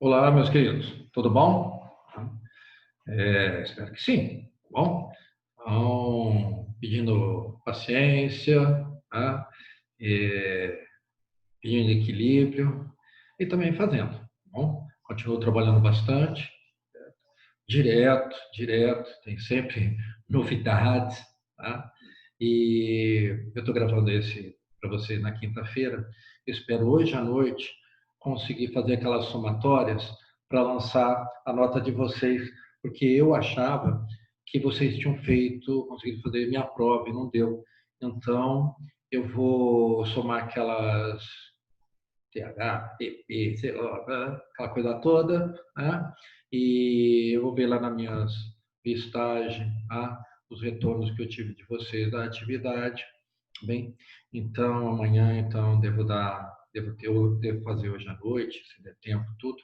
Olá, meus queridos, tudo bom? Espero que sim, tá bom? Então, pedindo paciência, tá? É, pedindo equilíbrio e também fazendo, tá bom? Continuo trabalhando bastante, direto, tem sempre novidades, tá? E eu estou gravando esse para vocês na quinta-feira. Espero hoje à noite conseguir fazer aquelas somatórias para lançar a nota de vocês, porque eu achava que vocês tinham feito, conseguido fazer minha prova e não deu. Então, eu vou somar aquelas TH, TP, sei lá, né? Aquela coisa toda, né? E eu vou ver lá nas minhas listagens, tá? Os retornos que eu tive de vocês da atividade, tá bem? Então, amanhã, então, eu devo fazer hoje à noite, se der tempo, tudo,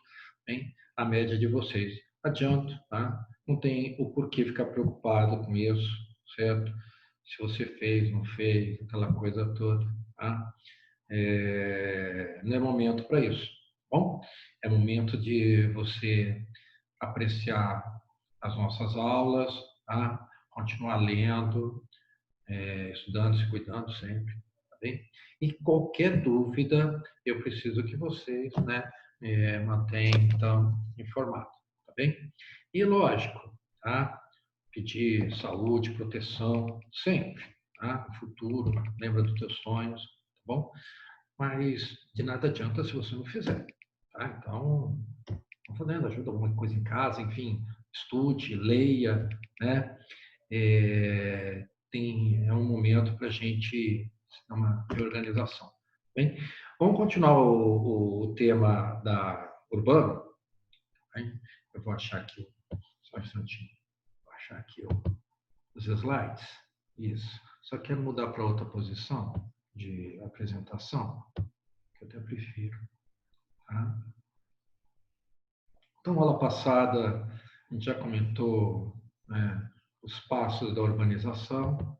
bem? A média de vocês. Adianto, tá? Não tem o porquê ficar preocupado com isso, certo? Se você fez, não fez, aquela coisa toda, tá? Não é momento para isso. Tá bom, é momento de você apreciar as nossas aulas, tá? Continuar lendo, estudando, se cuidando sempre, tá bem? E qualquer dúvida, eu preciso que vocês, né, mantenham então informados, tá bem? E lógico, tá? Pedir saúde, proteção, sempre, tá? No futuro, lembra dos teus sonhos, tá bom? Mas de nada adianta se você não fizer. Tá? Então, vamos fazendo, ajuda alguma coisa em casa, enfim, estude, leia, né? É um momento para a gente dar uma reorganização. Bem, vamos continuar o tema da urbano. Bem? Eu vou achar aqui, só um instantinho, vou achar aqui os slides. Isso. Só quero mudar para outra posição de apresentação, que eu até prefiro. Tá? Então, aula passada, a gente já comentou, né, os passos da urbanização.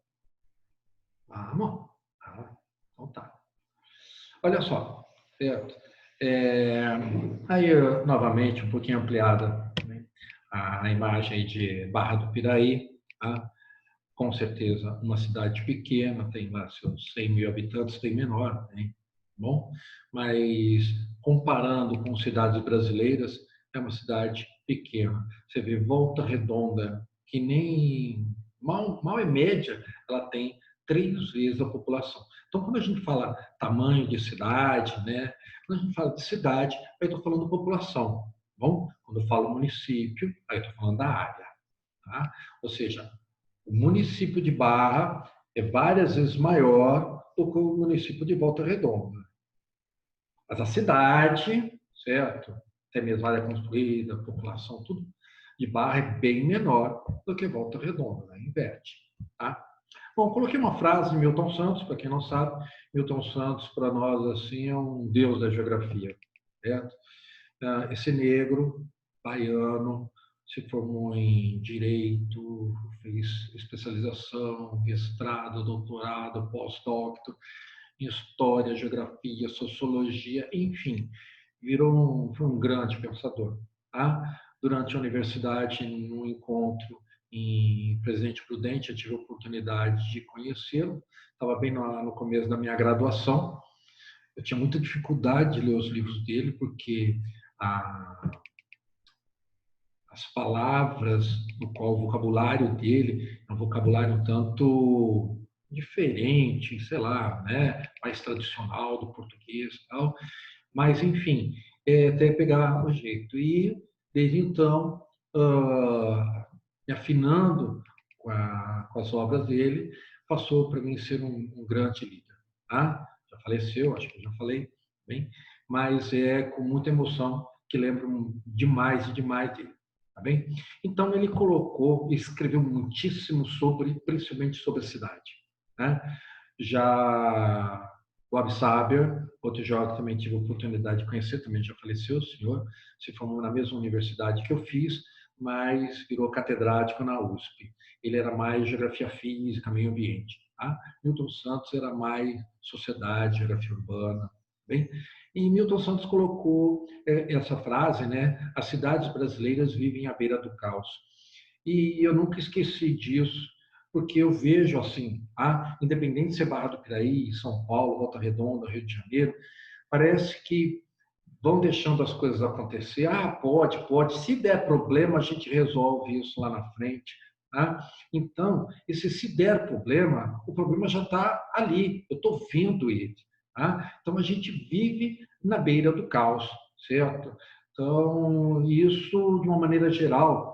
Vamos? Então tá. Olha só, certo? É, aí, novamente, um pouquinho ampliada, né, a imagem de Barra do Piraí, tá? Com certeza uma cidade pequena, tem lá seus 100 mil habitantes, tem menor, né? Bom, mas comparando com cidades brasileiras, é uma cidade pequena. Você vê Volta Redonda, que nem mal é média, ela tem 3 vezes a população. Então, quando a gente fala tamanho de cidade, né? Quando a gente fala de cidade, aí eu estou falando população. Bom, quando eu falo município, aí eu estou falando da área. Tá? Ou seja, o município de Barra é várias vezes maior do que o município de Volta Redonda. Mas a cidade, certo? Até mesmo a área construída, a população, tudo de Barra é bem menor do que Volta Redonda, né? Inverte. Tá? Bom, coloquei uma frase de Milton Santos, para quem não sabe, Milton Santos, para nós, assim, é um deus da geografia, certo? Esse negro, baiano, se formou em direito, fez especialização, mestrado, doutorado, pós-doutor, em história, geografia, sociologia, enfim, foi um grande pensador. Tá? Durante a universidade, num encontro em Presidente Prudente, eu tive a oportunidade de conhecê-lo, estava bem no começo da minha graduação, eu tinha muita dificuldade de ler os livros dele, porque a, as palavras, no qual o vocabulário dele é um vocabulário um tanto diferente, sei lá, né, mais tradicional do português e tal, mas enfim, até pegar o jeito. E desde então, me afinando com as obras dele, passou para mim ser um grande líder. Tá? Já faleceu, acho que eu já falei bem, mas é com muita emoção que lembro demais e demais dele. Tá bem? Então ele colocou, escreveu muitíssimo sobre, principalmente sobre a cidade. Né? Já o Absaber, outro jovem que também tive a oportunidade de conhecer, também já faleceu, o senhor, se formou na mesma universidade que eu fiz, mas virou catedrático na USP. Ele era mais geografia física, meio ambiente. Tá? Milton Santos era mais sociedade, geografia urbana. Bem, e Milton Santos colocou essa frase, né? As cidades brasileiras vivem à beira do caos. E eu nunca esqueci disso, porque eu vejo assim, independente de ser Barra do Piraí, São Paulo, Volta Redonda, Rio de Janeiro, parece que vão deixando as coisas acontecer. Pode. Se der problema, a gente resolve isso lá na frente. Tá? Então, se der problema, o problema já está ali. Eu estou vendo ele. Tá? Então, a gente vive na beira do caos, certo? Então, isso de uma maneira geral,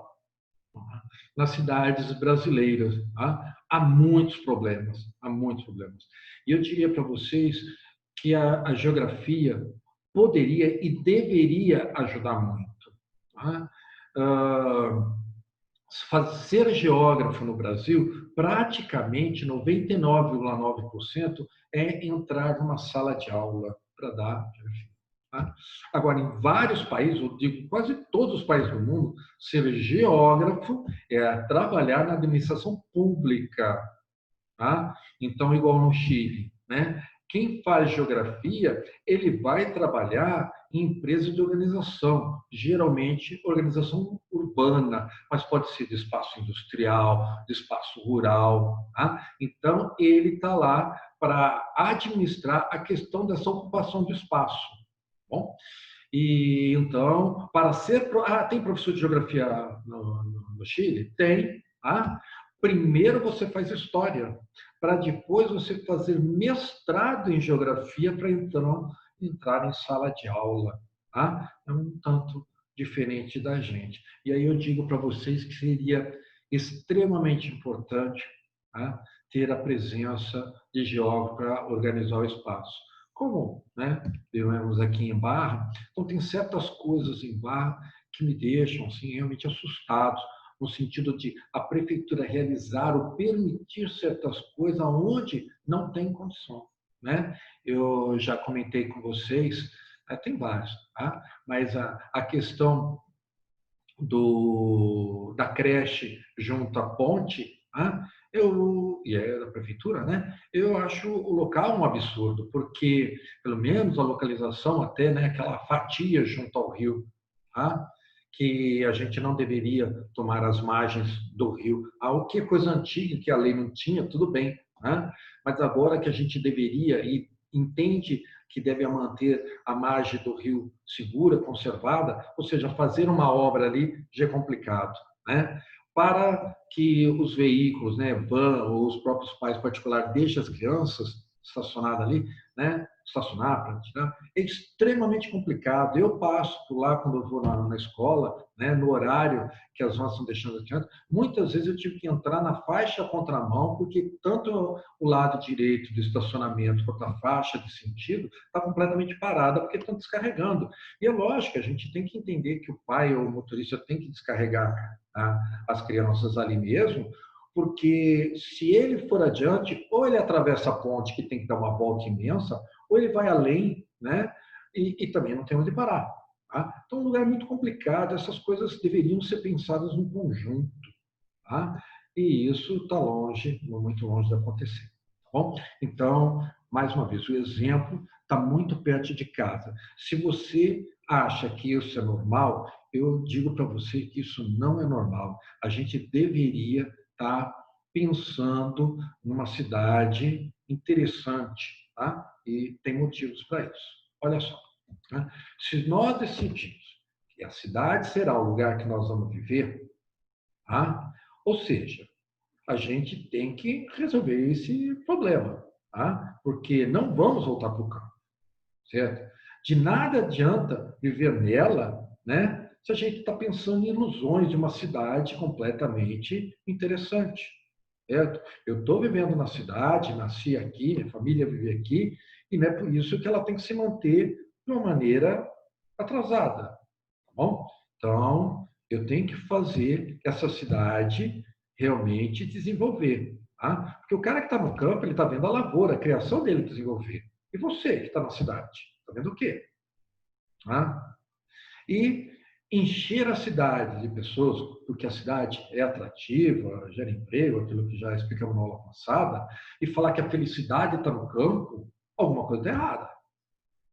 nas cidades brasileiras, tá? Há muitos problemas, há muitos problemas. E eu diria para vocês que a geografia poderia e deveria ajudar muito. Tá? Ser geógrafo no Brasil, praticamente 99,9% é entrar numa sala de aula para dar geografia. Tá? Agora, em vários países, eu digo quase todos os países do mundo, ser geógrafo é trabalhar na administração pública. Tá? Então, igual no Chile, né? Quem faz geografia, ele vai trabalhar em empresas de organização, geralmente organização urbana, mas pode ser de espaço industrial, de espaço rural. Tá? Então, ele está lá para administrar a questão dessa ocupação de espaço. Bom? E então, para ser. Tem professor de geografia no Chile? Tem. Primeiro você faz história, para depois você fazer mestrado em geografia para entrar em sala de aula. É um tanto diferente da gente. E aí eu digo para vocês que seria extremamente importante ter a presença de geógrafo para organizar o espaço. Como vivemos aqui em Barra, então tem certas coisas em Barra que me deixam assim, realmente assustados, no sentido de a prefeitura realizar ou permitir certas coisas onde não tem condição. Né? Eu já comentei com vocês, tem vários, mas a questão da creche junto à ponte, e é da prefeitura, né? Eu acho o local um absurdo, porque pelo menos a localização até, né, aquela fatia junto ao rio, que a gente não deveria tomar as margens do rio. O que é coisa antiga que a lei não tinha, tudo bem, mas agora que a gente deveria e entende que deve manter a margem do rio segura, conservada, ou seja, fazer uma obra ali já é complicado, né? Para que os veículos, né, van ou os próprios pais particulares deixem as crianças estacionadas ali, né? Estacionar para tirar, é extremamente complicado. Eu passo por lá quando eu vou na escola, né, no horário que as vans estão deixando as crianças. Muitas vezes eu tive que entrar na faixa contramão, porque tanto o lado direito do estacionamento quanto a faixa de sentido está completamente parada, porque estão descarregando. E é lógico, a gente tem que entender que o pai ou o motorista tem que descarregar as crianças ali mesmo, porque se ele for adiante, ou ele atravessa a ponte, que tem que dar uma volta imensa, ou ele vai além, né? E também não tem onde parar. Então, é um lugar muito complicado, essas coisas deveriam ser pensadas no conjunto. E isso está longe, muito longe de acontecer. Tá bom? Então, mais uma vez, o exemplo está muito perto de casa. Se você acha que isso é normal, eu digo para você que isso não é normal. A gente deveria estar pensando numa cidade interessante, e tem motivos para isso. Olha só, se nós decidimos que a cidade será o lugar que nós vamos viver, ou seja, a gente tem que resolver esse problema, porque não vamos voltar para o campo, certo? De nada adianta viver nela, né, se a gente está pensando em ilusões de uma cidade completamente interessante, certo? Eu estou vivendo na cidade, nasci aqui, minha família vive aqui, e não é por isso que ela tem que se manter de uma maneira atrasada, tá bom? Então, eu tenho que fazer essa cidade realmente desenvolver. Porque o cara que está no campo, ele está vendo a lavoura, a criação dele desenvolver. E você que está na cidade, está vendo o quê? E encher a cidade de pessoas, porque a cidade é atrativa, gera emprego, aquilo que já explicamos na aula passada, e falar que a felicidade está no campo, alguma coisa está errada.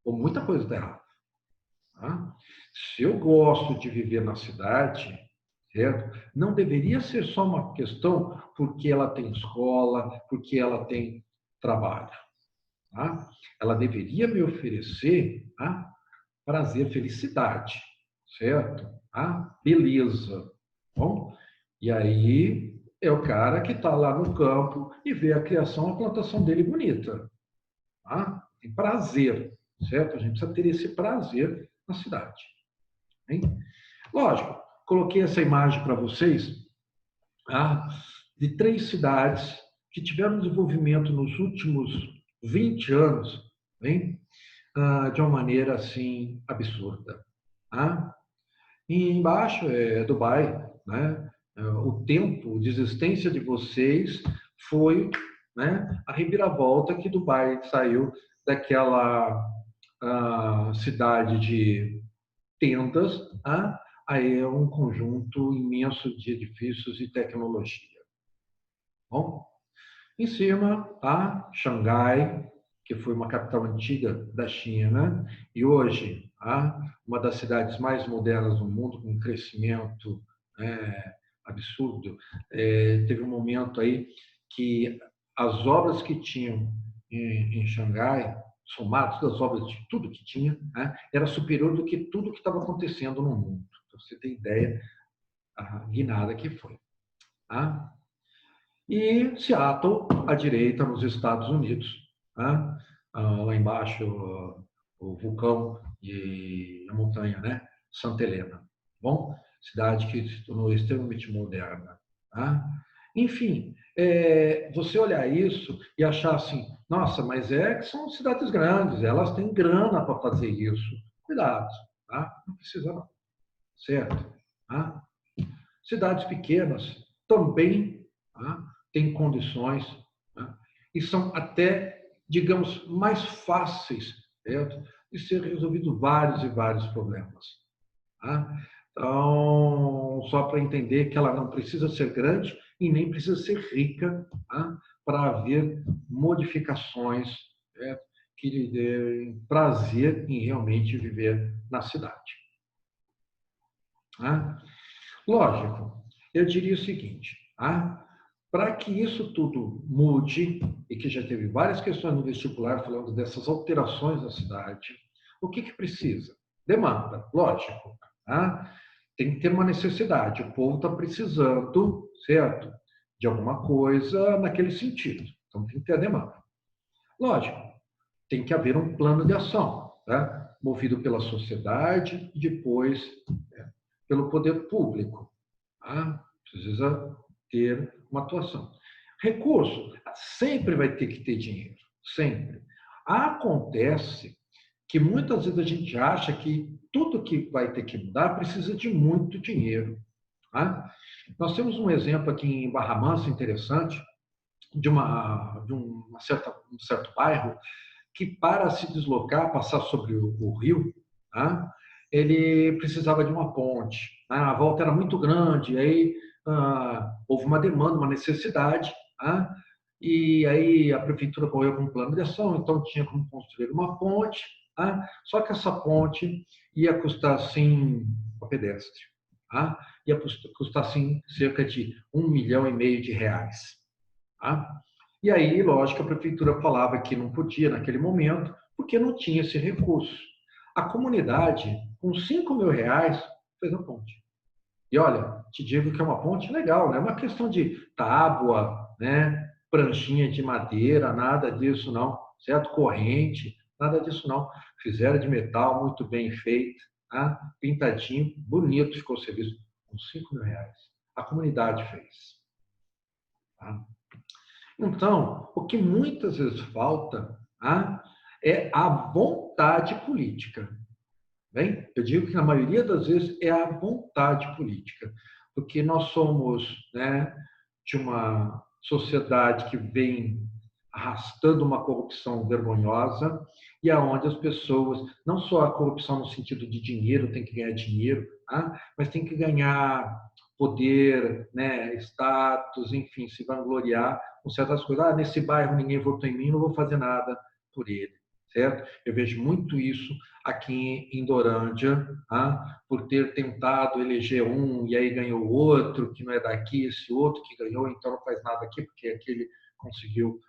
ou muita coisa está errada. Tá? Se eu gosto de viver na cidade, certo? Não deveria ser só uma questão porque ela tem escola, porque ela tem trabalho. Tá? Ela deveria me oferecer, tá? Prazer, felicidade, certo? Tá? Beleza. Bom, e aí é o cara que está lá no campo e vê a criação, a plantação dele bonita. Tá? Tem prazer, certo? A gente precisa ter esse prazer na cidade. Hein? Lógico, coloquei essa imagem para vocês, tá? De 3 cidades que tiveram desenvolvimento nos últimos 20 anos, hein? De uma maneira assim absurda. Tá? E embaixo é Dubai, né? O tempo de existência de vocês foi, né, a reviravolta que Dubai saiu daquela cidade de tendas a um conjunto imenso de edifícios e tecnologia. Bom, em cima, Xangai, que foi uma capital antiga da China, e hoje uma das cidades mais modernas do mundo, com um crescimento absurdo. Teve um momento aí que as obras que tinham em Xangai, somadas das obras de tudo que tinha, era superior do que tudo que estava acontecendo no mundo. Para você ter ideia, a guinada que foi. Tá? E Seattle, à direita, nos Estados Unidos. Tá? Lá embaixo, o vulcão e a montanha, né? Santa Helena. Bom, cidade que se tornou extremamente moderna. Tá? Enfim, você olhar isso e achar assim, nossa, mas que são cidades grandes, elas têm grana para fazer isso. Cuidado, tá? Não precisa não, certo? Tá? Cidades pequenas também têm condições, tá? E são até, digamos, mais fáceis, certo? De ser resolvidos vários e vários problemas. Tá? Então, só para entender que ela não precisa ser grande e nem precisa ser rica, tá? Para haver modificações, certo? Que lhe dêem prazer em realmente viver na cidade. Tá? Lógico, eu diria o seguinte, para que isso tudo mude, e que já teve várias questões no vestibular falando dessas alterações na cidade, o que precisa? Demanda, lógico. Tá? Tem que ter uma necessidade. O povo está precisando, certo? De alguma coisa naquele sentido. Então tem que ter a demanda. Lógico, tem que haver um plano de ação, tá? Movido pela sociedade e depois pelo poder público. Tá? Precisa ter uma atuação. Recurso, sempre vai ter que ter dinheiro, sempre. Acontece que muitas vezes a gente acha que tudo que vai ter que mudar precisa de muito dinheiro. Tá? Nós temos um exemplo aqui em Barra Mansa interessante, de um certo bairro, que para se deslocar, passar sobre o rio, tá? Ele precisava de uma ponte. A volta era muito grande, aí houve uma demanda, uma necessidade, tá? E aí a prefeitura correu com um plano de ação, então tinha como construir uma ponte, tá? Só que essa ponte ia custar, assim, para pedestre, tá? Ia custar, assim, cerca de R$ 1,5 milhão. Tá? E aí, lógico, a prefeitura falava que não podia naquele momento, porque não tinha esse recurso. A comunidade, com R$ 5.000, fez a ponte. E olha, te digo que é uma ponte legal, não é uma questão de tábua, né? Pranchinha de madeira, nada disso não, certo? Corrente, nada disso não. Fizeram de metal, muito bem feito, tá? Pintadinho, bonito ficou o serviço, com R$ 5.000. A comunidade fez. Tá? Então, o que muitas vezes falta é a vontade política. Bem, eu digo que na maioria das vezes é a vontade política, porque nós somos, né, de uma sociedade que vem arrastando uma corrupção vergonhosa e aonde as pessoas, não só a corrupção no sentido de dinheiro, tem que ganhar dinheiro, mas tem que ganhar poder, né, status, enfim, se vangloriar com certas coisas. Nesse bairro ninguém votou em mim, não vou fazer nada por ele. certo? Eu vejo muito isso aqui em Dorândia, por ter tentado eleger um e aí ganhou outro, que não é daqui, esse outro que ganhou, então não faz nada aqui, porque aquele conseguiu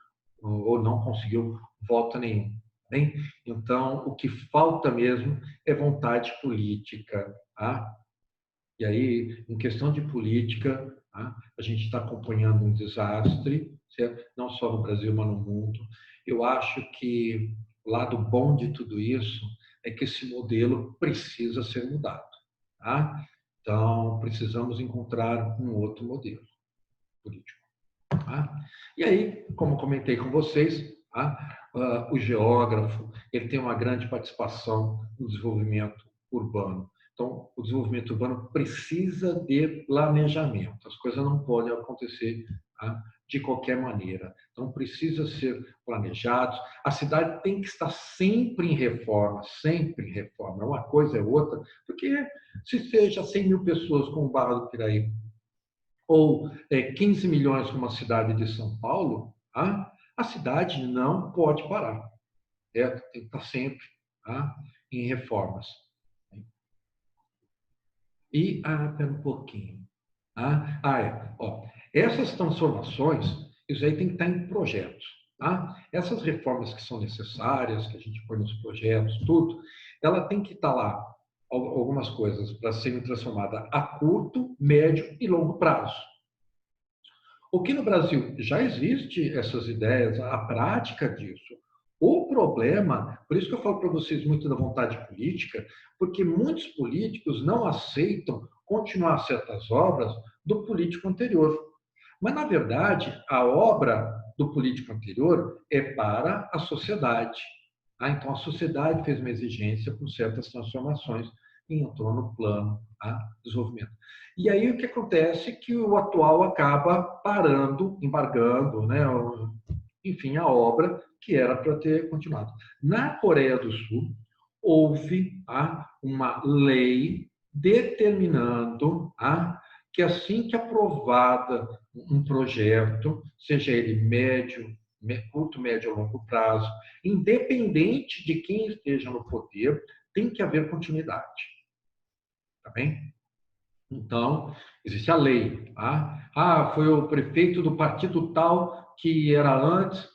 ou não conseguiu voto nenhum. Bem? Então, o que falta mesmo é vontade política. E aí, em questão de política, a gente está acompanhando um desastre, certo? Não só no Brasil, mas no mundo. Eu acho que o lado bom de tudo isso é que esse modelo precisa ser mudado. Então, precisamos encontrar um outro modelo político. E aí, como comentei com vocês, o geógrafo ele tem uma grande participação no desenvolvimento urbano. Então, o desenvolvimento urbano precisa de planejamento. As coisas não podem acontecer de qualquer maneira. Então, precisa ser planejado. A cidade tem que estar sempre em reforma, sempre em reforma. Uma coisa é outra, porque se seja 100 mil pessoas com o Barra do Piraí ou 15 milhões como a cidade de São Paulo, a cidade não pode parar. Tem que estar sempre em reformas. E, espera um pouquinho. Essas transformações, isso aí tem que estar em projetos. Essas reformas que são necessárias, que a gente põe nos projetos, tudo, ela tem que estar lá, algumas coisas, para serem transformadas a curto, médio e longo prazo. O que no Brasil já existe essas ideias, a prática disso. O problema, por isso que eu falo para vocês muito da vontade política, porque muitos políticos não aceitam continuar certas obras do político anterior. Mas, na verdade, a obra do político anterior é para a sociedade. Então, a sociedade fez uma exigência por certas transformações e entrou no plano de desenvolvimento. E aí o que acontece é que o atual acaba parando, embargando, enfim, a obra que era para ter continuado. Na Coreia do Sul, houve uma lei determinando que assim que aprovada um projeto, seja ele médio, curto, médio ou longo prazo, independente de quem esteja no poder, tem que haver continuidade. Tá bem? Então, existe a lei. Foi o prefeito do partido tal que era antes,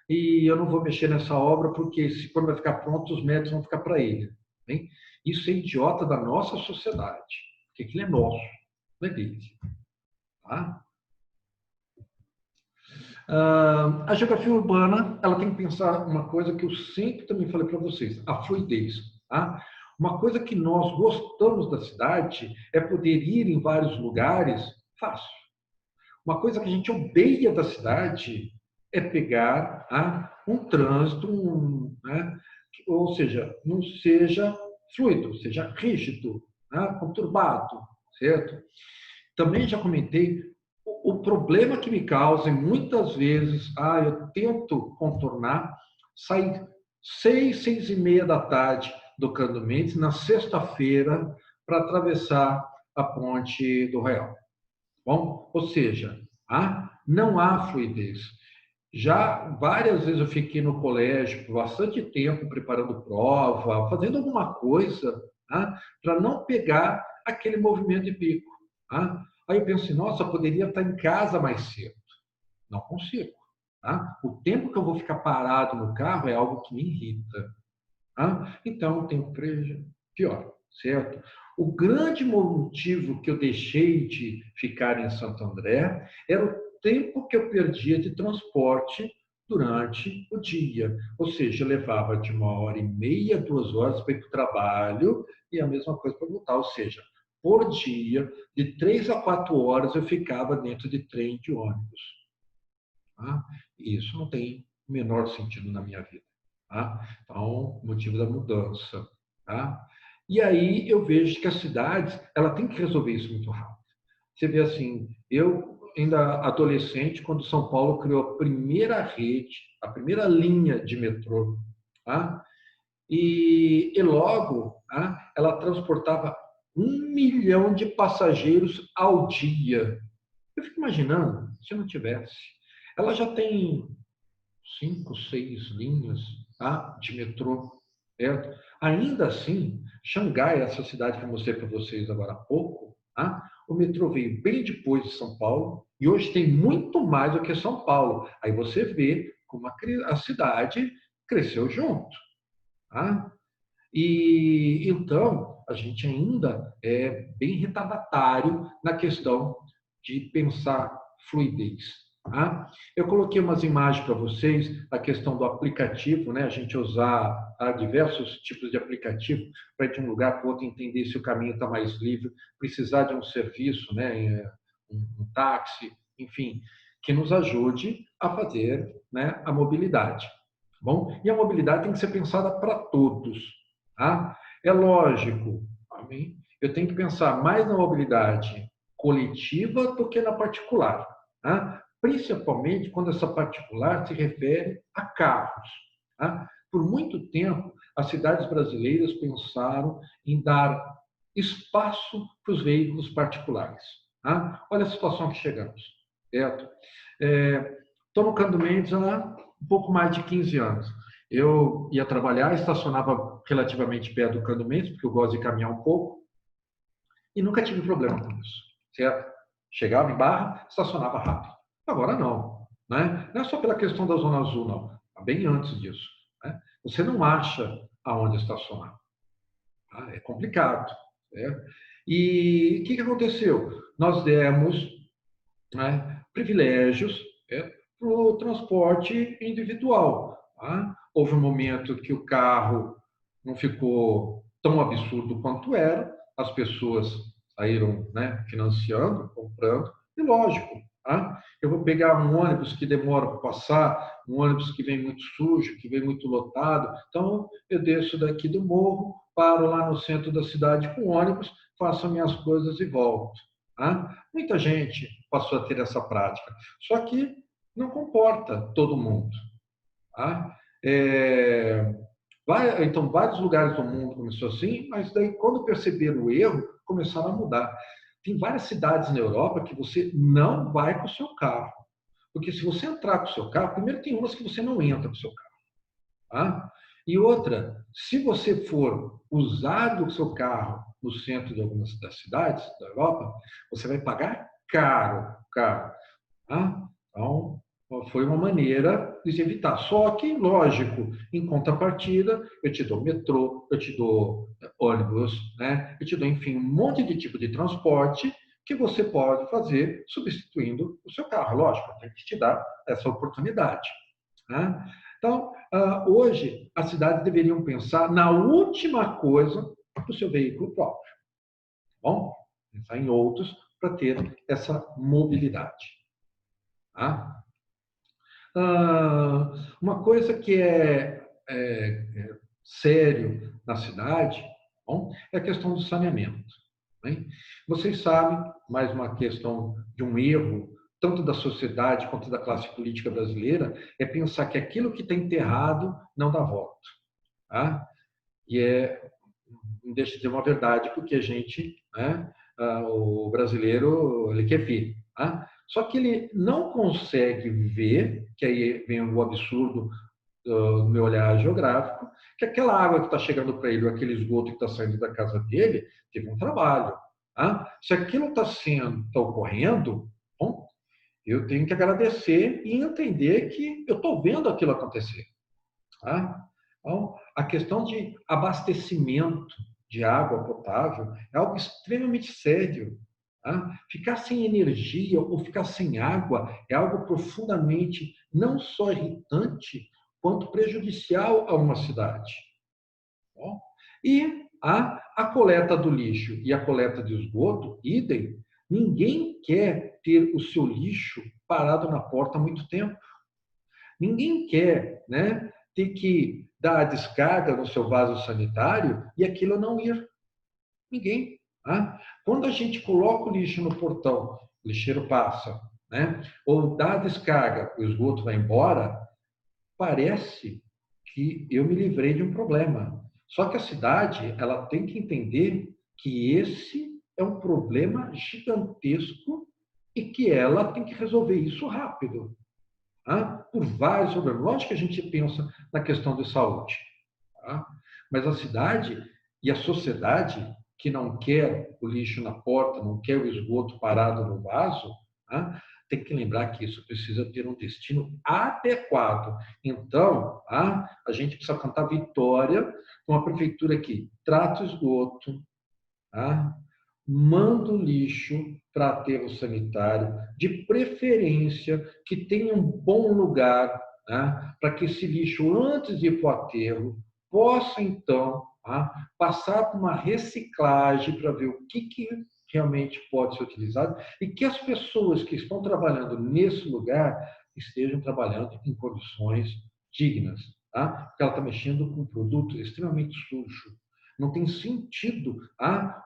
e eu não vou mexer nessa obra porque quando vai ficar pronto, os médicos vão ficar para ele. Bem? Isso é idiota da nossa sociedade, porque aquilo é nosso, não é deles. A geografia urbana ela tem que pensar uma coisa que eu sempre também falei para vocês, a fluidez. Uma coisa que nós gostamos da cidade é poder ir em vários lugares fácil. Uma coisa que a gente odeia da cidade é pegar um trânsito, ou seja, não seja fluido, seja rígido, conturbado, certo? Também já comentei o problema que me causa, e muitas vezes, eu tento contornar, sair 6, 6:30 da tarde do Cândido Mendes, na sexta-feira, para atravessar a ponte do Real. Bom, ou seja, não há fluidez. Já várias vezes eu fiquei no colégio por bastante tempo preparando prova, fazendo alguma coisa para não pegar aquele movimento de pico. Aí eu penso, nossa, eu poderia estar em casa mais cedo. Não consigo. O tempo que eu vou ficar parado no carro é algo que me irrita. Então, tem pior, certo? O grande motivo que eu deixei de ficar em Santo André era o tempo que eu perdia de transporte durante o dia. Ou seja, eu levava de 1h30, 2 horas para ir para o trabalho e a mesma coisa para voltar. Ou seja, por dia, de 3 a 4 horas eu ficava dentro de trem e de ônibus. E isso não tem o menor sentido na minha vida. Então, motivo da mudança. E aí eu vejo que as cidades ela tem que resolver isso muito rápido. Você vê assim, eu ainda adolescente, quando São Paulo criou a primeira rede, a primeira linha de metrô, e logo ela transportava 1 milhão de passageiros ao dia. Eu fico imaginando, se não tivesse. Ela já tem 5, 6 linhas, tá? De metrô, certo? Ainda assim, Xangai, essa cidade que eu mostrei para vocês agora há pouco, tá? O metrô veio bem depois de São Paulo e hoje tem muito mais do que São Paulo. Aí você vê como a cidade cresceu junto. Tá? E então a gente ainda é bem retardatário na questão de pensar fluidez. Tá? Eu coloquei umas imagens para vocês, a questão do aplicativo, né? A gente usar diversos tipos de aplicativo para ir de um lugar para o outro entender se o caminho está mais livre, precisar de um serviço, né? Um táxi, enfim, que nos ajude a fazer, né, a mobilidade. Bom, e a mobilidade tem que ser pensada para todos. Tá? É lógico, eu tenho que pensar mais na mobilidade coletiva do que na particular. Tá? Principalmente quando essa particular se refere a carros. Tá? Por muito tempo, as cidades brasileiras pensaram em dar espaço para os veículos particulares. Tá? Olha a situação que chegamos. Certo? Estou no Cando Mendes há um pouco mais de 15 anos. Eu ia trabalhar, estacionava relativamente perto do Cando Mendes, porque eu gosto de caminhar um pouco, e nunca tive problema com isso, certo? Chegava em Barra, estacionava rápido. Agora não, né? Não é só pela questão da Zona Azul, não. Bem antes disso. Né? Você não acha aonde estacionar. Tá? É complicado. Certo? E o que aconteceu? Nós demos, né, privilégios para o transporte individual. Tá? Houve um momento que o carro não ficou tão absurdo quanto era, as pessoas saíram, né, financiando, comprando, e lógico, tá? Eu vou pegar um ônibus que demora para passar, um ônibus que vem muito sujo, que vem muito lotado, então eu desço daqui do morro, paro lá no centro da cidade com o ônibus, faço minhas coisas e volto. Tá? Muita gente passou a ter essa prática, só que não comporta todo mundo. Tá? Então, vários lugares do mundo começou assim, mas daí, quando perceberam o erro, começaram a mudar. Tem várias cidades na Europa que você não vai com o seu carro. Porque se você entrar com o seu carro, primeiro tem umas que você não entra com o seu carro. Tá? E outra, se você for usar o seu carro no centro de algumas das cidades da Europa, você vai pagar caro, caro. Tá? Então, foi uma maneira de se evitar. Só que, lógico, em contrapartida, eu te dou metrô, eu te dou ônibus, né? Eu te dou, enfim, um monte de tipo de transporte que você pode fazer substituindo o seu carro. Lógico, tem que te dar essa oportunidade. Né? Então, hoje, as cidades deveriam pensar na última coisa do seu veículo próprio. Bom, pensar em outros para ter essa mobilidade. Tá? Uma coisa que é sério na cidade, bom, é a questão do saneamento. Né? Vocês sabem, mais uma questão de um erro, tanto da sociedade quanto da classe política brasileira, é pensar que aquilo que está enterrado não dá volta. Tá? E não deixa de ser uma verdade, porque a gente, né, o brasileiro, ele quer ver. Tá? Só que ele não consegue ver, que aí vem o absurdo do meu olhar geográfico, que aquela água que está chegando para ele, ou aquele esgoto que está saindo da casa dele, teve um trabalho. Tá? Se aquilo está ocorrendo, bom, eu tenho que agradecer e entender que eu estou vendo aquilo acontecer. Tá? Então, a questão de abastecimento de água potável é algo extremamente sério. Tá? Ficar sem energia ou ficar sem água é algo profundamente não só irritante, quanto prejudicial a uma cidade. Bom, e a coleta do lixo e a coleta de esgoto, idem, ninguém quer ter o seu lixo parado na porta há muito tempo. Ninguém quer, né, ter que dar a descarga no seu vaso sanitário e aquilo não ir. Ninguém. Tá? Quando a gente coloca o lixo no portão, o lixeiro passa, né, ou dá a descarga, o esgoto vai embora, parece que eu me livrei de um problema. Só que a cidade, ela tem que entender que esse é um problema gigantesco e que ela tem que resolver isso rápido. por vários problemas. Lógico que a gente pensa na questão de saúde, tá? Mas a cidade e a sociedade que não quer o lixo na porta, não quer o esgoto parado no vaso, tá? Tem que lembrar que isso precisa ter um destino adequado. Então, a gente precisa cantar vitória com a prefeitura que trata o esgoto, tá? Manda o lixo para aterro sanitário, de preferência que tenha um bom lugar, né, para que esse lixo, antes de ir para o aterro, possa, então, passar por uma reciclagem para ver o que realmente pode ser utilizado e que as pessoas que estão trabalhando nesse lugar estejam trabalhando em condições dignas, tá? Porque ela está mexendo com um produto extremamente sujo. Não tem sentido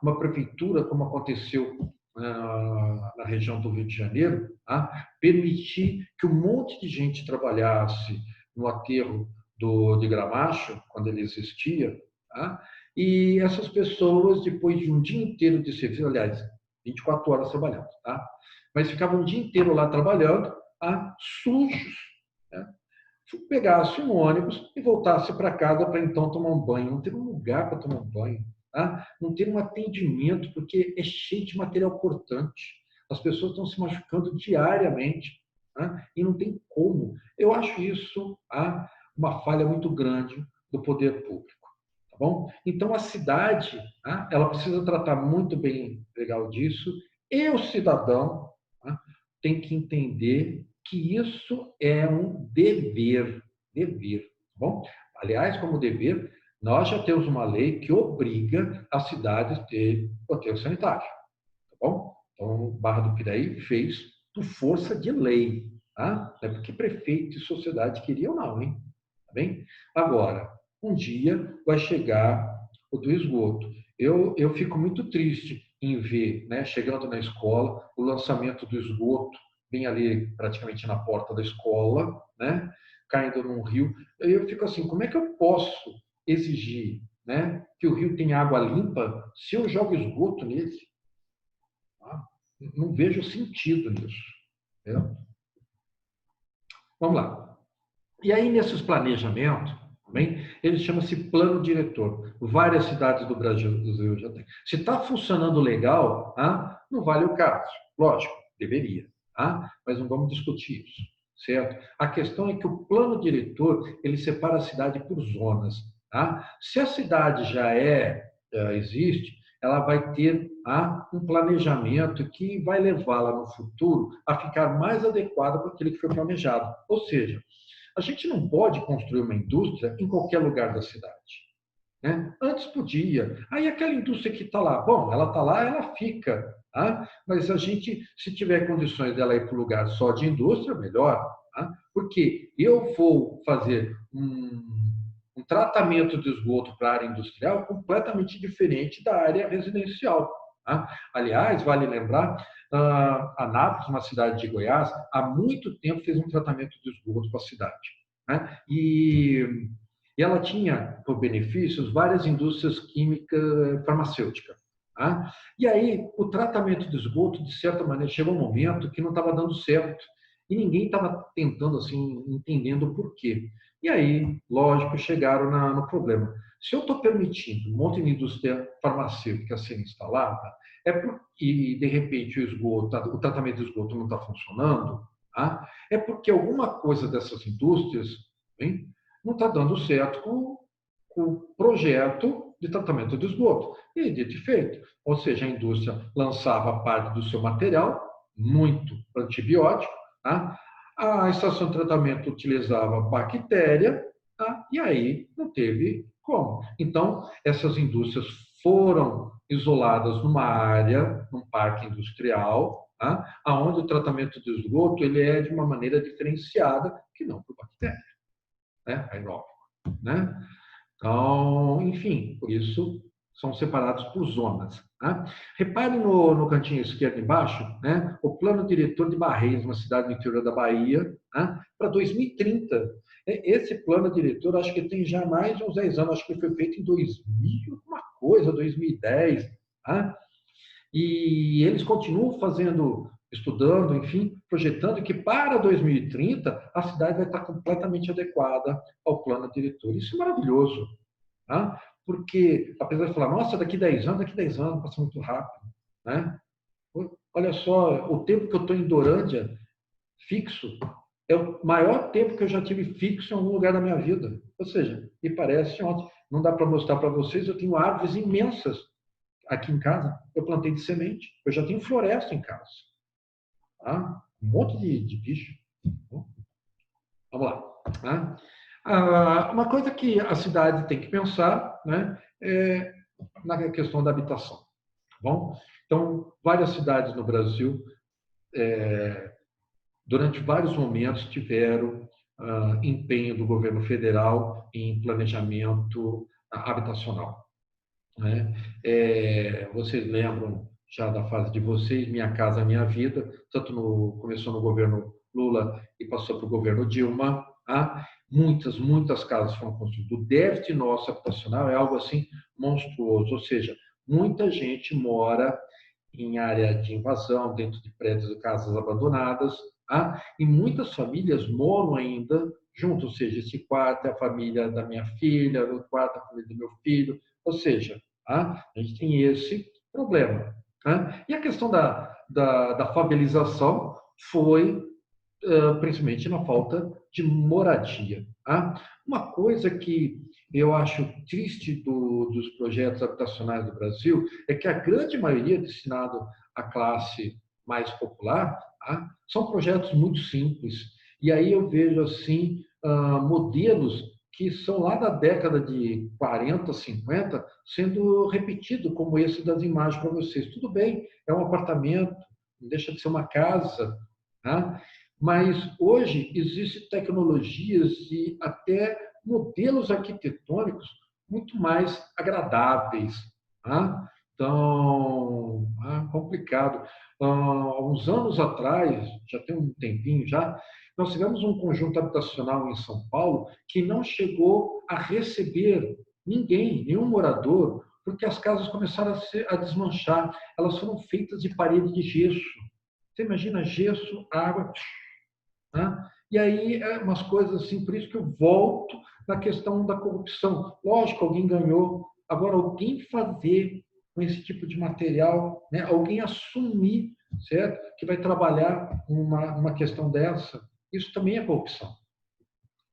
uma prefeitura, como aconteceu na região do Rio de Janeiro, permitir que um monte de gente trabalhasse no aterro de Gramacho, quando ele existia, e essas pessoas, depois de um dia inteiro de serviço, aliás, 24 horas trabalhando, mas ficavam um dia inteiro lá trabalhando, sujos, né? Pegasse um ônibus e voltasse para casa para então tomar um banho. Não ter um lugar para tomar um banho, não ter um atendimento, porque é cheio de material cortante. As pessoas estão se machucando diariamente, e não tem como. Eu acho isso uma falha muito grande do poder público. Tá bom? Então, a cidade ela precisa tratar muito bem legal disso, e o cidadão tem que entender que isso é um dever, tá bom? Aliás, como dever, nós já temos uma lei que obriga as cidades a ter o aterro sanitário, tá bom? Então, Barra do Piraí fez por força de lei, tá? Não é porque prefeito e sociedade queriam não, hein? Tá bem? Agora, um dia vai chegar o do esgoto. Eu fico muito triste em ver, né, chegando na escola, o lançamento do esgoto, bem ali praticamente na porta da escola, né, caindo num rio. Eu fico assim, como é que eu posso exigir, né, que o rio tenha água limpa se eu jogo esgoto nele? Não vejo sentido nisso. Entendeu? Vamos lá. E aí, nesses planejamentos, bem, ele chama-se plano diretor. Várias cidades do Brasil já têm. Se está funcionando legal, não vale o caso. Lógico, deveria. Mas não vamos discutir isso, certo? A questão é que o plano diretor ele separa a cidade por zonas. Se a cidade já existe, ela vai ter um planejamento que vai levá-la no futuro a ficar mais adequada para aquilo que foi planejado. Ou seja, a gente não pode construir uma indústria em qualquer lugar da cidade, né? Antes podia. Aí aquela indústria que está lá, bom, ela está lá, ela fica. Mas a gente, se tiver condições dela ir para um lugar só de indústria, melhor. Porque eu vou fazer um tratamento de esgoto para a área industrial completamente diferente da área residencial. Aliás, vale lembrar, Anápolis, uma cidade de Goiás, há muito tempo fez um tratamento de esgoto para a cidade. E ela tinha, por benefícios, várias indústrias químicas farmacêuticas. E aí, o tratamento de esgoto, de certa maneira, chegou um momento que não estava dando certo. E ninguém estava tentando, assim, entendendo o porquê. E aí, lógico, chegaram no problema. Se eu estou permitindo um monte de indústria farmacêutica ser instalada, e de repente o tratamento de esgoto não está funcionando, é porque alguma coisa dessas indústrias não está dando certo com o projeto de tratamento de esgoto. E dito e feito. Ou seja, a indústria lançava parte do seu material, muito antibiótico, a estação de tratamento utilizava bactéria, e aí não teve como. Então, essas indústrias foram isoladas numa área, num parque industrial, onde o tratamento de esgoto ele é de uma maneira diferenciada, que não por bactéria, né? Aeróbico, né? Então, enfim, por isso são separados por zonas. Repare no cantinho esquerdo embaixo, o plano diretor de Barreiros, uma cidade do interior da Bahia, para 2030. Esse plano diretor, acho que tem já mais de uns 10 anos, acho que foi feito em 2000, uma coisa, 2010. E eles continuam fazendo estudando, enfim, projetando que para 2030 a cidade vai estar completamente adequada ao plano diretor. Isso é maravilhoso, tá? Porque, apesar de falar, nossa, daqui 10 anos passa muito rápido, né? Olha só, o tempo que eu estou em Dorândia, fixo, é o maior tempo que eu já tive fixo em algum lugar da minha vida. Ou seja, me parece ontem. Não dá para mostrar para vocês, eu tenho árvores imensas aqui em casa. Eu plantei de semente. Eu já tenho floresta em casa. Tá? Um monte de bicho. Vamos lá. Tá? Uma coisa que a cidade tem que pensar, né, é na questão da habitação. Tá bom? Então, várias cidades no Brasil, durante vários momentos, tiveram empenho do governo federal em planejamento habitacional. Né? Vocês lembram já da fase de vocês, Minha Casa Minha Vida, começou no governo Lula e passou para o governo Dilma. Tá? Muitas casas foram construídas. O déficit nosso habitacional é algo assim monstruoso, ou seja, muita gente mora em área de invasão, dentro de prédios e casas abandonadas, tá? E muitas famílias moram ainda juntos, ou seja, esse quarto é a família da minha filha, o quarto é a família do meu filho, ou seja, tá? A gente tem esse problema. Tá? E a questão da favelização foi principalmente na falta de moradia. Tá? Uma coisa que eu acho triste dos projetos habitacionais do Brasil é que a grande maioria destinado à classe mais popular, tá? São projetos muito simples. E aí eu vejo assim modelos que são lá da década de 40, 50, sendo repetido, como esse das imagens para vocês. Tudo bem, é um apartamento, não deixa de ser uma casa, tá? Mas hoje existem tecnologias e até modelos arquitetônicos muito mais agradáveis. Tá? Então, complicado. Há uns anos atrás, já tem um tempinho já, nós tivemos um conjunto habitacional em São Paulo que não chegou a receber ninguém, nenhum morador, porque as casas começaram a desmanchar. Elas foram feitas de parede de gesso. Você imagina gesso, água, né? E aí, umas coisas assim, por isso que eu volto na questão da corrupção. Lógico, alguém ganhou. Agora, alguém fazer com esse tipo de material, né? Alguém assumir, certo? Que vai trabalhar uma questão dessa, isso também é corrupção.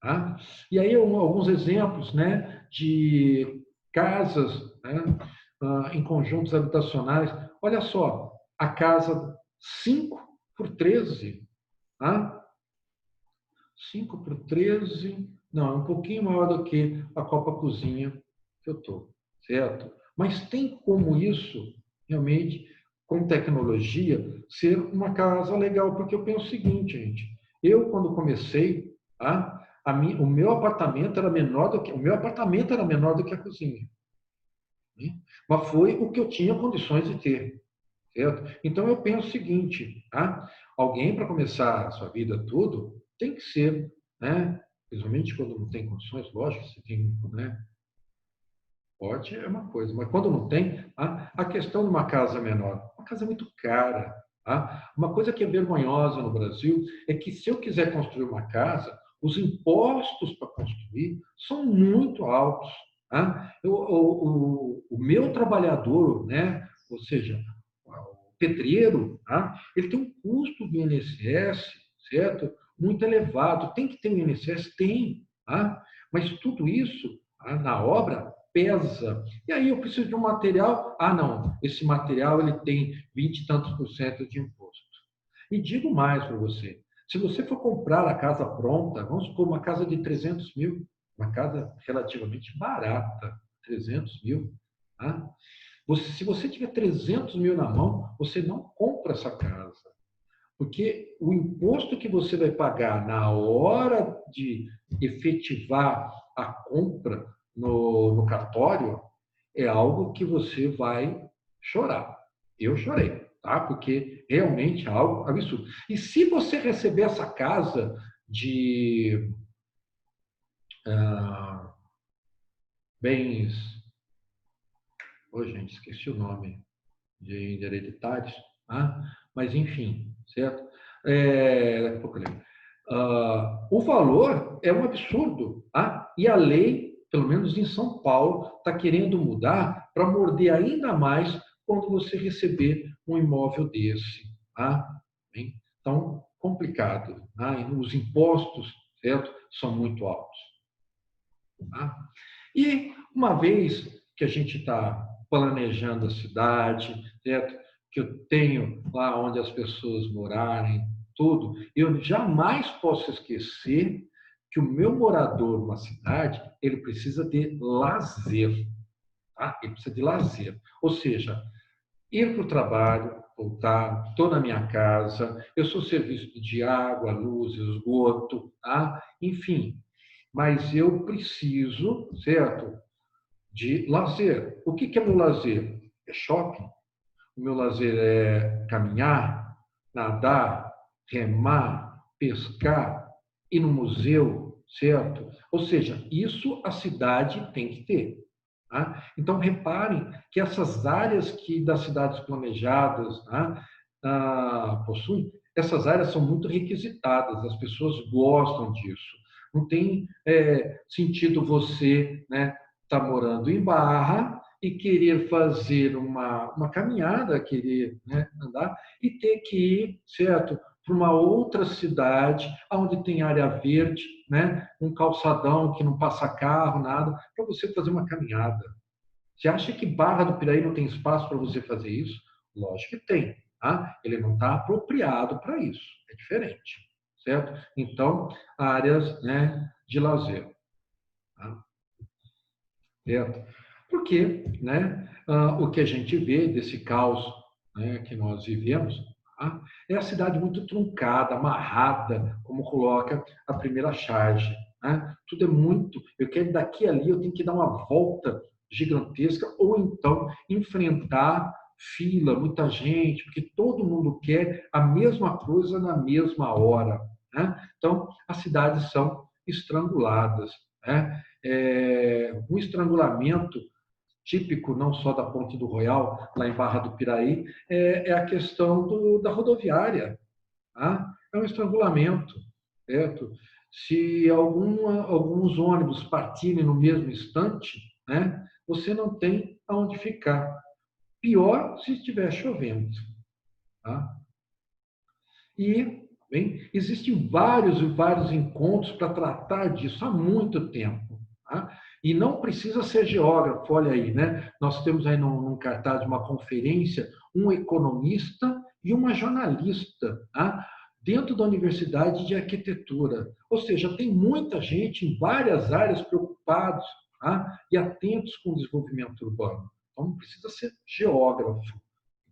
Tá? E aí, alguns exemplos, né, de casas, né, em conjuntos habitacionais. Olha só, a casa 5 por 13, tá? 5 por 13, não, é um pouquinho maior do que a Copa Cozinha que eu estou, certo? Mas tem como isso, realmente, com tecnologia, ser uma casa legal, porque eu penso o seguinte, gente, eu quando comecei, tá? O meu apartamento era menor do que a cozinha, né? Mas foi o que eu tinha condições de ter, certo? Então eu penso o seguinte, tá? Alguém para começar a sua vida tudo tem que ser, né? Principalmente quando não tem condições, lógico, você tem, né? Pode é uma coisa, mas quando não tem, tá? A questão de uma casa menor, uma casa é muito cara, tá? Uma coisa que é vergonhosa no Brasil é que se eu quiser construir uma casa, os impostos para construir são muito altos, tá? O meu trabalhador, né? Ou seja, o pedreiro, tá? Ele tem um custo do INSS, certo? Muito elevado. Tem que ter o INSS? Tem, tá? Mas tudo isso, tá? Na obra pesa. E aí eu preciso de um material. Ah, não, esse material ele tem 20 e tantos por cento de imposto. E digo mais para você. Se você for comprar a casa pronta, vamos supor uma casa de 300 mil, uma casa relativamente barata, 300 mil, tá? Se você tiver 300 mil na mão, você não compra essa casa. Porque o imposto que você vai pagar na hora de efetivar a compra no cartório é algo que você vai chorar. Eu chorei, tá? Porque realmente é algo absurdo. E se você receber essa casa de bens. Oh, gente, esqueci o nome de hereditários. Tá? Mas, enfim, certo? Daqui a pouco eu lembro. O valor é um absurdo. Tá? E a lei, pelo menos em São Paulo, está querendo mudar para morder ainda mais quando você receber um imóvel desse. Tá? Bem, então, complicado. Tá? E os impostos, certo, são muito altos. Tá? E uma vez que a gente está planejando a cidade, certo? Que eu tenho lá onde as pessoas morarem, tudo, eu jamais posso esquecer que o meu morador numa cidade, ele precisa de lazer, tá? Ele precisa de lazer. Ou seja, ir para o trabalho, voltar, estou na minha casa, eu sou serviço de água, luz, esgoto, tá? Enfim, mas eu preciso, certo? De lazer. O que é meu lazer? É shopping. O meu lazer é caminhar, nadar, remar, pescar, ir no museu, certo? Ou seja, isso a cidade tem que ter. Tá? Então, reparem que essas áreas que das cidades planejadas, tá, possuem, essas áreas são muito requisitadas, as pessoas gostam disso. Não tem sentido você, né, estar morando em Barra e querer fazer uma caminhada, querer, né, andar, e ter que ir, certo, para uma outra cidade, onde tem área verde, né, um calçadão que não passa carro, nada, para você fazer uma caminhada. Você acha que Barra do Piraí não tem espaço para você fazer isso? Lógico que tem. Tá? Ele não está apropriado para isso. É diferente. Certo? Então, áreas, né, de lazer. Tá? Certo? Porque, né, o que a gente vê desse caos, né, que nós vivemos, tá? É a cidade muito truncada, amarrada, como coloca a primeira charge. Né? Tudo é muito. Eu quero daqui a ali, eu tenho que dar uma volta gigantesca, ou então enfrentar fila, muita gente, porque todo mundo quer a mesma coisa na mesma hora. Né? Então, as cidades são estranguladas. Né? Um estrangulamento típico não só da Ponte do Royal, lá em Barra do Piraí, é a questão da rodoviária. Tá? É um estrangulamento, certo? Se alguns ônibus partirem no mesmo instante, né, você não tem aonde ficar. Pior se estiver chovendo. Tá? E bem, existem vários e vários encontros para tratar disso há muito tempo. Tá? E não precisa ser geógrafo, olha aí, né? Nós temos aí num cartaz de uma conferência um economista e uma jornalista, tá? Dentro da Universidade de Arquitetura. Ou seja, tem muita gente em várias áreas preocupados, tá? E atentos com o desenvolvimento urbano. Então, não precisa ser geógrafo.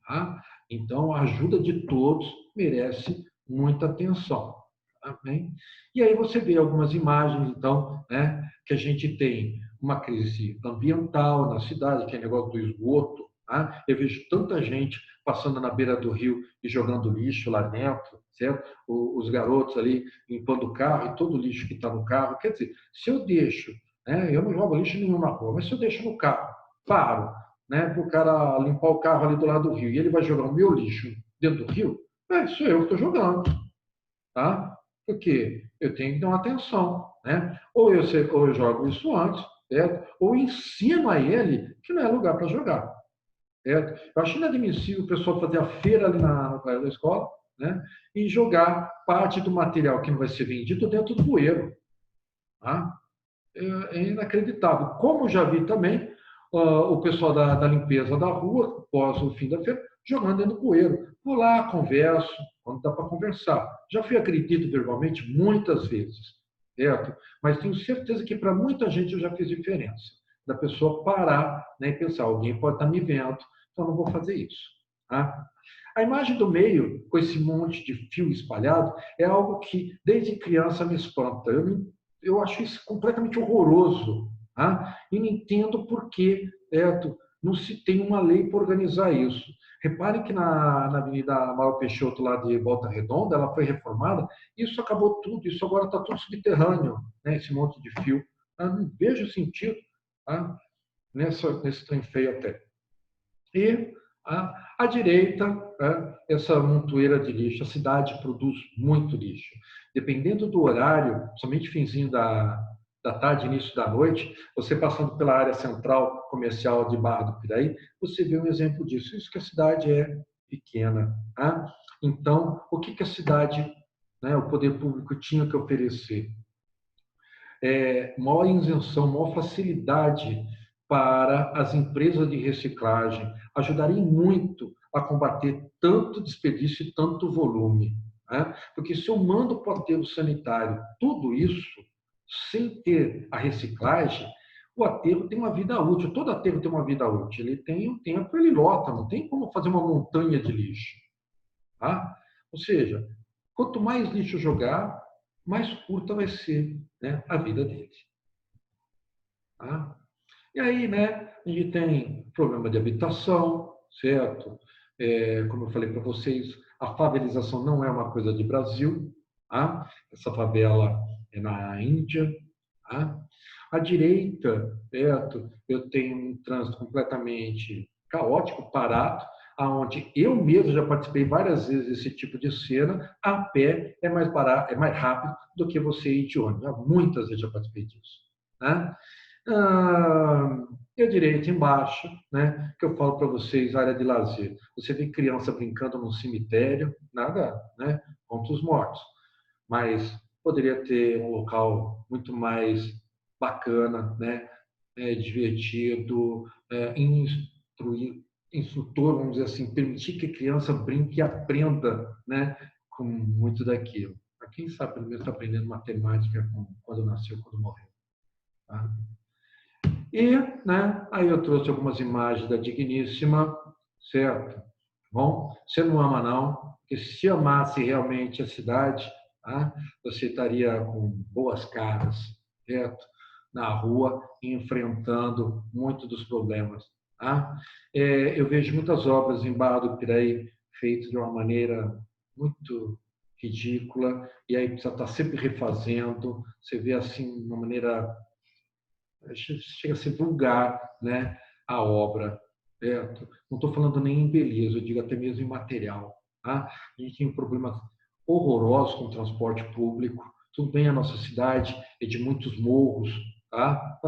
Tá? Então, a ajuda de todos merece muita atenção. Tá bem? E aí você vê algumas imagens, então, né, que a gente tem uma crise ambiental na cidade, que é o negócio do esgoto. Tá? Eu vejo tanta gente passando na beira do rio e jogando lixo lá dentro, certo? Os garotos ali limpando o carro e todo o lixo que está no carro. Quer dizer, se eu deixo, né, eu não jogo lixo nenhum na rua, mas se eu deixo no carro, paro, né, para o cara limpar o carro ali do lado do rio e ele vai jogar o meu lixo dentro do rio, sou eu que estou jogando, tá? Porque eu tenho que dar uma atenção, né? Ou eu jogo isso antes, certo? Ou ensino a ele que não é lugar para jogar, certo? Eu acho inadmissível o pessoal fazer a feira ali na praia da escola, né? E jogar parte do material que não vai ser vendido dentro do bueiro, tá? É inacreditável. Como já vi também o pessoal da limpeza da rua, após o fim da feira, jogando dentro do poeiro. Vou lá, converso, quando dá para conversar. Já fui agredido verbalmente muitas vezes, certo? Mas tenho certeza que para muita gente eu já fiz diferença. Da pessoa parar, né, e pensar, alguém pode estar me vendo, então não vou fazer isso. Tá? A imagem do meio, com esse monte de fio espalhado, é algo que desde criança me espanta. Eu acho isso completamente horroroso. Tá? E não entendo por que não se tem uma lei para organizar isso. Repare que na Avenida Amaral Peixoto, lá de Volta Redonda, ela foi reformada, isso acabou tudo, isso agora está tudo subterrâneo, né, esse monte de fio. Eu não vejo sentido, tá, nesse trem feio até. E À direita, essa montoeira de lixo. A cidade produz muito lixo. Dependendo do horário, somente finzinho da tarde, início da noite, você passando pela área central comercial de Barra do Piraí, você vê um exemplo disso. Isso que a cidade é pequena. Tá? Então, o que a cidade, né, o poder público tinha que oferecer? Maior isenção, maior facilidade para as empresas de reciclagem, ajudaria muito a combater tanto desperdício e tanto volume. Né? Porque se eu mando para o aterro sanitário tudo isso, sem ter a reciclagem, o aterro tem uma vida útil, todo aterro tem uma vida útil, ele tem um tempo, ele lota, não tem como fazer uma montanha de lixo. Tá? Ou seja, quanto mais lixo jogar, mais curta vai ser, né, a vida dele. Tá? E aí, né, a gente tem problema de habitação, certo? Como eu falei para vocês, a favelização não é uma coisa de Brasil. Tá? Essa favela é na Índia. Tá? À direita, certo? Eu tenho um trânsito completamente caótico, parado, aonde eu mesmo já participei várias vezes desse tipo de cena. A pé é mais barato, é mais rápido do que você ir de ônibus. Muitas vezes já participei disso. Né? E a direita embaixo, né, que eu falo para vocês, área de lazer. Você vê criança brincando num cemitério, nada, né, contra os mortos. Mas poderia ter um local muito mais bacana, né, divertido, instrutor, vamos dizer assim, permitir que a criança brinque e aprenda, né, com muito daquilo. Quem sabe, pelo menos, está aprendendo matemática quando nasceu, quando morreu. Tá? E, né, aí eu trouxe algumas imagens da Digníssima, certo? Bom, você não ama não, porque se amasse realmente a cidade, tá? Você estaria com boas caras, certo? Na rua, enfrentando muito dos problemas. Tá? Eu vejo muitas obras em Barra do Piraí feitas de uma maneira muito ridícula, e aí precisa estar sempre refazendo. Você vê assim, uma maneira chega a ser vulgar, né, a obra. Certo? Não estou falando nem em beleza, eu digo até mesmo em material. Tá? A gente tem problemas horrorosos com o transporte público. Tudo bem, a nossa cidade é de muitos morros. Tá?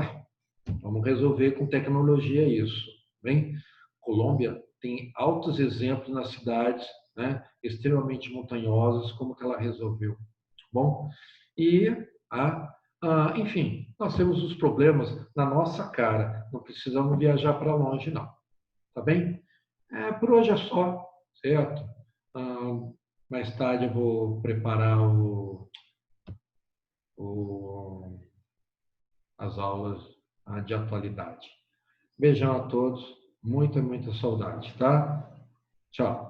Vamos resolver com tecnologia isso. Bem, Colômbia tem altos exemplos nas cidades, né, extremamente montanhosas, como que ela resolveu. Bom, e enfim, nós temos os problemas na nossa cara. Não precisamos viajar para longe, não. Tá bem? Por hoje é só, certo? Mais tarde eu vou preparar as aulas de atualidade. Beijão a todos. Muita, muita saudade, tá? Tchau.